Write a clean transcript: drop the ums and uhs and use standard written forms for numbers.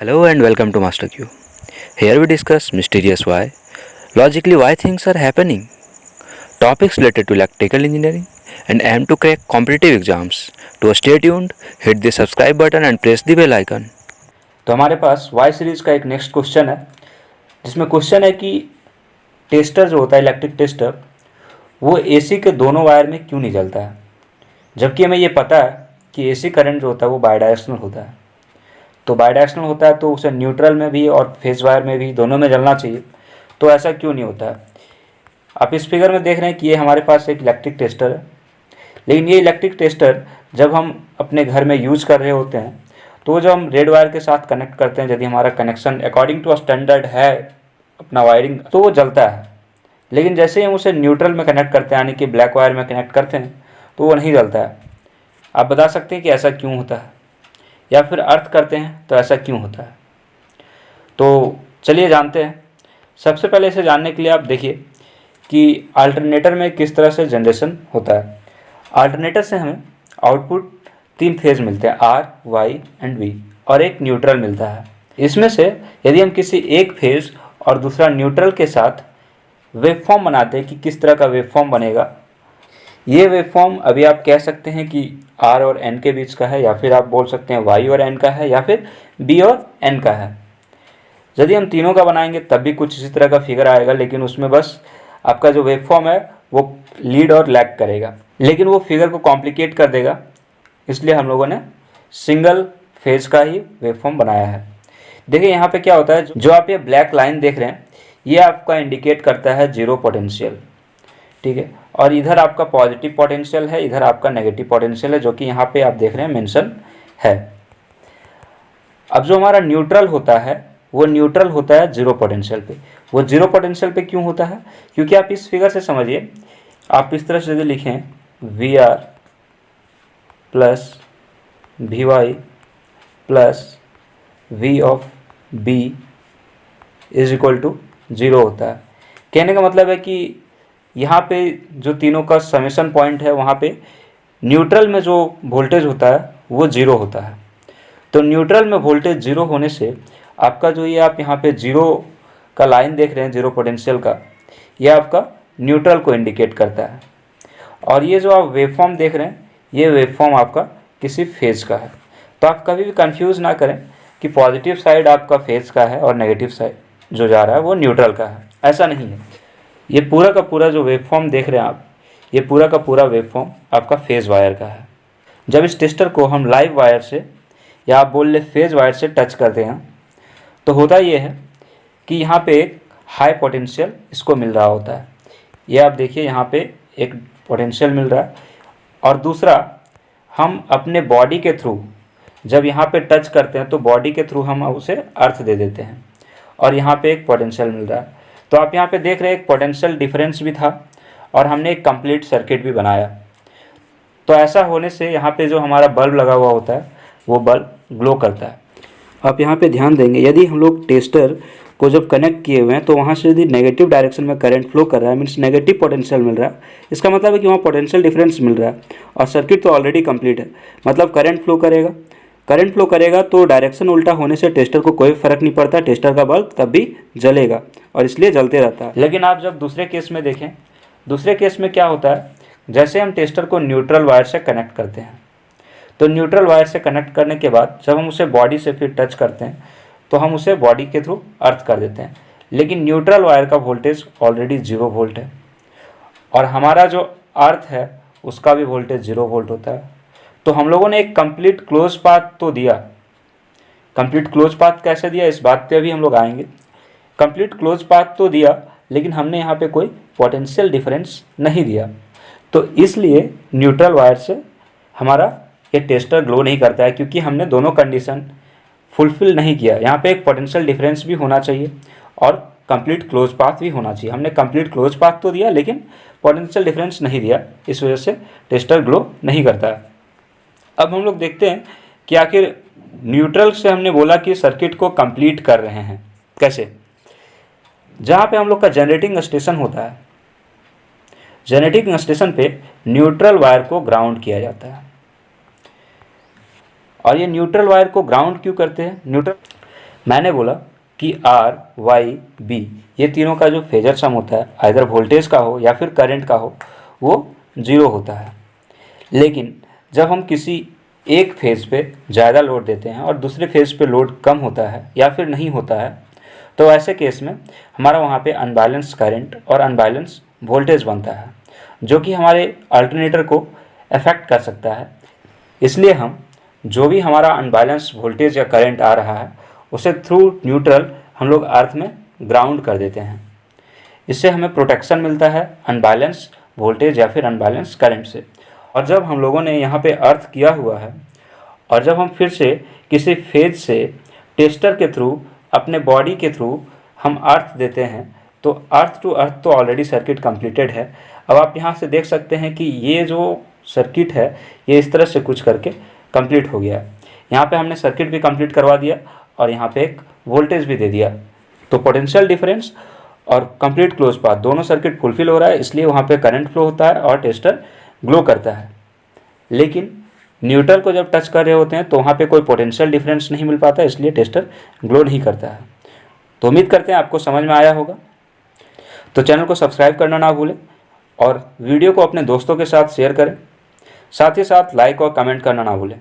Hello and welcome to Master Q. Here we discuss mysterious why, logically why things are happening, topics related to electrical engineering, and aim to crack competitive exams. To stay tuned, hit the subscribe button and press the bell icon. तो हमारे पास Y series का एक next question है, जिसमें question है कि tester जो होता है इलेक्ट्रिक टेस्टर वो एसी के दोनों वायर में क्यों नहीं जलता है, जबकि हमें ये पता है कि एसी करंट जो होता है वो बायडायरेक्शनल होता है। तो बायडायरेक्शनल होता है तो उसे न्यूट्रल में भी और फेज वायर में भी दोनों में जलना चाहिए, तो ऐसा क्यों नहीं होता है। आप इस फिगर में देख रहे हैं कि ये हमारे पास एक इलेक्ट्रिक टेस्टर है, लेकिन ये इलेक्ट्रिक टेस्टर जब हम अपने घर में यूज़ कर रहे होते हैं तो जब हम रेड वायर के साथ कनेक्ट करते हैं, यदि हमारा कनेक्शन अकॉर्डिंग टू स्टैंडर्ड है अपना वायरिंग, तो वो जलता है। लेकिन जैसे ही हम उसे न्यूट्रल में कनेक्ट करते हैं यानी कि ब्लैक वायर में कनेक्ट करते हैं तो वो नहीं जलता है। आप बता सकते हैं कि ऐसा क्यों होता है, या फिर अर्थ करते हैं तो ऐसा क्यों होता है। तो चलिए जानते हैं। सबसे पहले इसे जानने के लिए आप देखिए कि अल्टरनेटर में किस तरह से जनरेशन होता है। अल्टरनेटर से हमें आउटपुट 3 फेज मिलते हैं, आर, वाई एंड वी, और एक न्यूट्रल मिलता है। इसमें से यदि हम किसी एक फेज और दूसरा न्यूट्रल के साथ वेवफॉर्म बनाते हैं कि किस तरह का वेवफॉर्म बनेगा, ये वेवफॉर्म अभी आप कह सकते हैं कि आर और एन के बीच का है, या फिर आप बोल सकते हैं वाई और एन का है, या फिर बी और एन का है। यदि हम तीनों का बनाएंगे तब भी कुछ इसी तरह का फिगर आएगा, लेकिन उसमें बस आपका जो वेवफॉर्म है वो लीड और लैग करेगा, लेकिन वो फिगर को कॉम्प्लिकेट कर देगा। इसलिए हम लोगों ने सिंगल फेज का ही वेवफॉर्म बनाया है। देखिए यहाँ पे क्या होता है, जो आप ये ब्लैक लाइन देख रहे हैं ये आपका इंडिकेट करता है जीरो पोटेंशियल, ठीक है। और इधर आपका पॉजिटिव पोटेंशियल है, इधर आपका नेगेटिव पोटेंशियल है, जो कि यहाँ पे आप देख रहे हैं मेंशन है। अब जो हमारा न्यूट्रल होता है वो न्यूट्रल होता है जीरो पोटेंशियल पे। वो जीरो पोटेंशियल पे क्यों होता है, क्योंकि आप इस फिगर से समझिए, आप इस तरह से यदि लिखें V R plus V Y plus V of B is equal to zero होता है। कहने का मतलब है कि यहाँ पे जो तीनों का समेशन पॉइंट है वहाँ पे न्यूट्रल में जो वोल्टेज होता है वो ज़ीरो होता है। तो न्यूट्रल में वोल्टेज ज़ीरो होने से आपका जो ये आप यहाँ पे ज़ीरो का लाइन देख रहे हैं जीरो पोटेंशियल का, ये आपका न्यूट्रल को इंडिकेट करता है। और ये जो आप वेवफॉर्म देख रहे हैं ये वेवफॉर्म आपका किसी फेज का है। तो आप कभी भी कंफ्यूज ना करें कि पॉजिटिव साइड आपका फेज का है और नेगेटिव साइड जो जा रहा है वो न्यूट्रल का है, ऐसा नहीं है। ये पूरा का पूरा जो वेवफॉर्म देख रहे हैं आप, ये पूरा का पूरा वेवफॉर्म आपका फेज वायर का है। जब इस टेस्टर को हम लाइव वायर से या आप बोल ले फेज वायर से टच करते हैं तो होता ये है कि यहाँ पे एक हाई पोटेंशियल इसको मिल रहा होता है। ये आप देखिए यहाँ पे एक पोटेंशियल मिल रहा है, और दूसरा हम अपने बॉडी के थ्रू जब यहाँ पे टच करते हैं तो बॉडी के थ्रू हम उसे अर्थ दे देते हैं, और यहाँ पे एक पोटेंशियल मिल रहा है। तो आप यहाँ पे देख रहे हैं एक पोटेंशियल डिफरेंस भी था और हमने एक कंप्लीट सर्किट भी बनाया। तो ऐसा होने से यहाँ पे जो हमारा बल्ब लगा हुआ होता है वो बल्ब ग्लो करता है। आप यहाँ पे ध्यान देंगे, यदि हम लोग टेस्टर को जब कनेक्ट किए हुए हैं तो वहाँ से यदि नेगेटिव डायरेक्शन में करंट फ्लो कर रहा है, मीन्स नेगेटिव पोटेंशियल मिल रहा है, इसका मतलब है कि वहाँ पोटेंशियल डिफरेंस मिल रहा है और सर्किट तो ऑलरेडी कंप्लीट है, मतलब करंट फ्लो करेगा। करंट फ्लो करेगा तो डायरेक्शन उल्टा होने से टेस्टर को कोई फर्क नहीं पड़ता, टेस्टर का बल्ब तब भी जलेगा और इसलिए जलते रहता है। लेकिन आप जब दूसरे केस में देखें, दूसरे केस में क्या होता है, जैसे हम टेस्टर को न्यूट्रल वायर से कनेक्ट करते हैं तो न्यूट्रल वायर से कनेक्ट करने के बाद जब हम उसे बॉडी से फिर टच करते हैं तो हम उसे बॉडी के थ्रू अर्थ कर देते हैं, लेकिन न्यूट्रल वायर का वोल्टेज ऑलरेडी 0 वोल्ट है और हमारा जो अर्थ है उसका भी वोल्टेज 0 वोल्ट होता है। तो हम लोगों ने एक कंप्लीट क्लोज पाथ तो दिया। कंप्लीट क्लोज पाथ कैसे दिया इस बात पे अभी हम लोग आएंगे। कंप्लीट क्लोज पाथ तो दिया, लेकिन हमने यहाँ पे कोई पोटेंशियल डिफरेंस नहीं दिया, तो इसलिए न्यूट्रल वायर से हमारा ये टेस्टर ग्लो नहीं करता है, क्योंकि हमने दोनों कंडीशन फुलफिल नहीं किया। यहाँ पे एक पोटेंशियल डिफरेंस भी होना चाहिए और कंप्लीट क्लोज पाथ भी होना चाहिए। हमने कंप्लीट क्लोज पाथ तो दिया लेकिन पोटेंशियल डिफरेंस नहीं दिया, इस वजह से टेस्टर ग्लो नहीं करता है। अब हम लोग देखते हैं कि आखिर न्यूट्रल से हमने बोला कि सर्किट को कंप्लीट कर रहे हैं कैसे। जहाँ पे हम लोग का जनरेटिंग स्टेशन होता है, जनरेटिंग स्टेशन पे न्यूट्रल वायर को ग्राउंड किया जाता है। और ये न्यूट्रल वायर को ग्राउंड क्यों करते हैं, मैंने बोला कि आर वाई बी ये तीनों का जो फेजर सम होता है, आइदर वोल्टेज का हो या फिर करंट का हो, वो 0 होता है। लेकिन जब हम किसी एक फेज़ पे ज़्यादा लोड देते हैं और दूसरे फेज़ पे लोड कम होता है या फिर नहीं होता है, तो ऐसे केस में हमारा वहाँ पे अनबैलेंस करंट और अनबैलेंस वोल्टेज बनता है, जो कि हमारे अल्टरनेटर को अफेक्ट कर सकता है। इसलिए हम जो भी हमारा अनबैलेंस वोल्टेज या करंट आ रहा है उसे थ्रू न्यूट्रल हम लोग अर्थ में ग्राउंड कर देते हैं। इससे हमें प्रोटेक्शन मिलता है अनबैलेंस वोल्टेज या फिर अनबैलेंस करंट से। और जब हम लोगों ने यहाँ पे अर्थ किया हुआ है और जब हम फिर से किसी फेज से टेस्टर के थ्रू अपने बॉडी के थ्रू हम अर्थ देते हैं, तो अर्थ टू अर्थ तो ऑलरेडी सर्किट कंप्लीटेड है। अब आप यहाँ से देख सकते हैं कि ये जो सर्किट है ये इस तरह से कुछ करके कंप्लीट हो गया है। यहाँ पे हमने सर्किट भी कंप्लीट करवा दिया और यहाँ पे एक वोल्टेज भी दे दिया। तो पोटेंशियल डिफरेंस और कंप्लीट क्लोज पाथ दोनों सर्किट फुलफिल हो रहा है, इसलिए वहाँ पे करंट फ्लो होता है और टेस्टर ग्लो करता है। लेकिन न्यूट्रल को जब टच कर रहे होते हैं तो वहाँ पे कोई पोटेंशियल डिफरेंस नहीं मिल पाता, इसलिए टेस्टर ग्लो नहीं करता है। तो उम्मीद करते हैं आपको समझ में आया होगा। तो चैनल को सब्सक्राइब करना ना भूलें और वीडियो को अपने दोस्तों के साथ शेयर करें, साथ ही साथ लाइक और कमेंट करना ना भूलें।